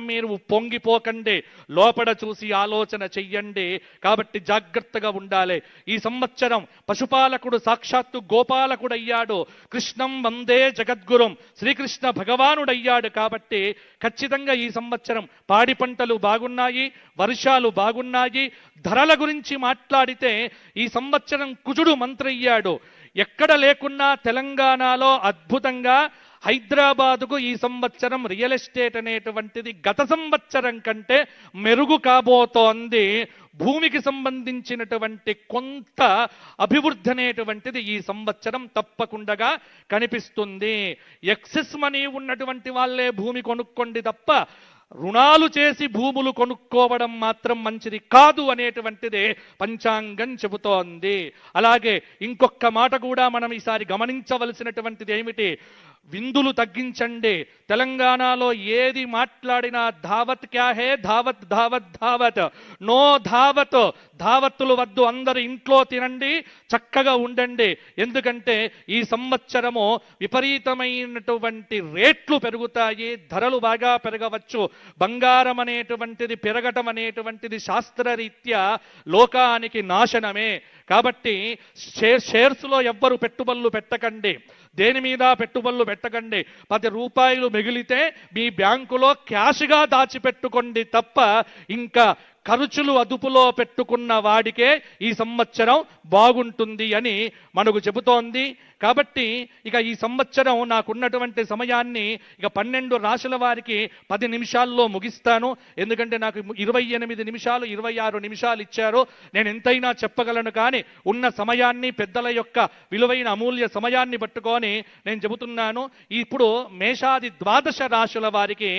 మీరు పొంగిపోకండి, లోపల చూసి ఆలోచన చెయ్యండి. కాబట్టి జాగ్రత్తగా ఉండాలి. ఈ సంవత్సరం పశుపాలకుడు సాక్షాత్తు గోపాలకుడయ్యాడు. కృష్ణం వందే జగద్గురుం, శ్రీకృష్ణ భగవానుడయ్యాడు. కాబట్టి ఖచ్చితంగా ఈ సంవత్సరం పాడి పంటలు బాగున్నాయి, వర్షాలు బాగున్నాయి. ధరల గురించి మాట్లాడితే ఈ సంవత్సరం కుజుడు మంత్రయ్యాడు. ఎక్కడ లేకున్నా తెలంగాణలో అద్భుతంగా హైదరాబాదుకు ఈ సంవత్సరం రియల్ ఎస్టేట్ అనేటువంటిది గత సంవత్సరం కంటే మెరుగు కాబోతోంది. భూమికి సంబంధించినటువంటి కొంత అభివృద్ధి అనేటువంటిది ఈ సంవత్సరం తప్పకుండా కనిపిస్తుంది. ఎక్సెస్ మనీ ఉన్నటువంటి వాళ్ళే భూమి కొనుక్కోండి తప్ప రుణాలు చేసి భూములు కొనుక్కోవడం మాత్రం మంచిది కాదు అనేటువంటిది పంచాంగం చెబుతోంది. అలాగే ఇంకొక మాట కూడా మనం ఈసారి గమనించవలసినటువంటిది ఏమిటి, విందులు తగ్గించండి. తెలంగాణలో ఏది మాట్లాడినా ధావత్ క్యా హే, ధావత్ ధావత్ ధావత్, నో ధావత్. ధావత్తులు వద్దు, అందరు ఇంట్లో తినండి, చక్కగా ఉండండి. ఎందుకంటే ఈ సంవత్సరము విపరీతమైనటువంటి రేట్లు పెరుగుతాయి, ధరలు బాగా పెరగవచ్చు. బంగారం అనేటువంటిది పెరగటం అనేటువంటిది శాస్త్రరీత్యా లోకానికి నాశనమే. కాబట్టి షేర్స్లో ఎవ్వరు పెట్టుబడులు పెట్టకండి, దేని మీద పెట్టుబడులు పెట్టకండి. 10 రూపాయలు మిగిలితే మీ బ్యాంకులో క్యాష్గా దాచిపెట్టుకోండి తప్ప ఇంకా ఖర్చులు అదుపులో పెట్టుకున్న వాడికే ఈ సంవత్సరం బాగుంటుంది అని మనకు చెబుతోంది. కాబట్టి ఇక ఈ సంవత్సరం నాకున్నటువంటి సమయాన్ని ఇక 12 రాశుల వారికి 10 నిమిషాల్లో ముగిస్తాను. ఎందుకంటే నాకు 28 నిమిషాలు 26 నిమిషాలు ఇచ్చారు. నేను ఎంతైనా చెప్పగలను, కానీ ఉన్న సమయాన్ని, పెద్దల యొక్క విలువైన అమూల్య సమయాన్ని పట్టుకొని నేను చెబుతున్నాను. ఇప్పుడు మేషాది 12 రాశుల వారికి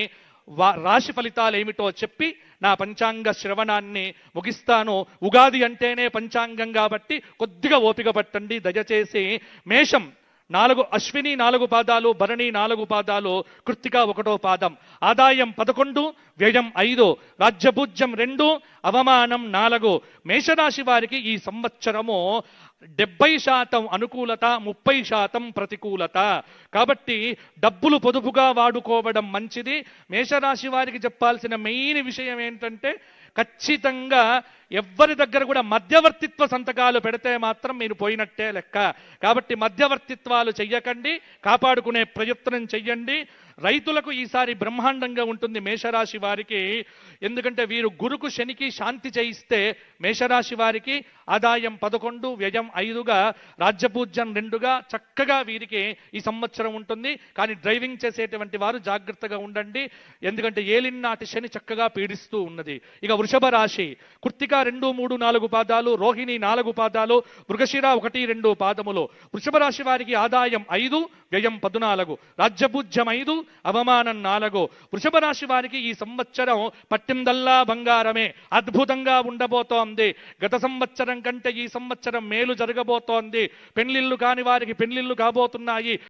రాశి ఫలితాలు ఏమిటో చెప్పి నా పంచాంగ శ్రవణాన్ని ముగిస్తాను. ఉగాది అంటేనే పంచాంగం కాబట్టి కొద్దిగా ఓపిక పట్టండి దయచేసి. మేషం 4, అశ్విని 4 పాదాలు, భరణి 4 పాదాలు, కృత్తిక 1వ పాదం. ఆదాయం 11, వ్యయం 5, రాజ్యపూజ్యం 2, అవమానం 4. మేషరాశి వారికి ఈ సంవత్సరము 70% అనుకూలత, 30% ప్రతికూలత. కాబట్టి డబ్బులు పొదుపుగా వాడుకోవడం మంచిది. మేషరాశి వారికి చెప్పాల్సిన మెయిన్ విషయం ఏంటంటే ఖచ్చితంగా ఎవ్వరి దగ్గర కూడా మధ్యవర్తిత్వ సంతకాలు పెడితే మాత్రం మీరు పోయినట్టే లెక్క. కాబట్టి మధ్యవర్తిత్వాలు చెయ్యకండి, కాపాడుకునే ప్రయత్నం చెయ్యండి. రైతులకు ఈసారి బ్రహ్మాండంగా ఉంటుంది మేషరాశి వారికి. ఎందుకంటే వీరు గురుకు శనికి శాంతి చేయిస్తే మేషరాశి వారికి ఆదాయం 11, వ్యయం 5గా, రాజ్యపూజ్యం 2గా చక్కగా వీరికి ఈ సంవత్సరం ఉంటుంది. కానీ డ్రైవింగ్ చేసేటువంటి వారు జాగ్రత్తగా ఉండండి, ఎందుకంటే ఏలినాటి శని చక్కగా పీడిస్తూ ఉన్నది. ఇక వృషభ రాశి కృత్తిక 2, 3, 4 పాదాలు, రోహిణి 4 పాదాలు, మృగశిర 1, 2 పాదములు. వృషభ రాశి వారికి ఆదాయం 5, వ్యయం 14, రాజ్యపూజ్యం 5, అవమానం 4. వృషభ రాశి వారికి ఈ సంవత్సరం పట్టిందల్లా బంగారమే, అద్భుతంగా ఉండబోతోంది. గత సంవత్సరం కంటే ఈ సంవత్సరం మేలు జరగబోతోంది. పెళ్లిళ్ళు కాని వారికి పెళ్లిళ్ళు కాబోతున్నాయి.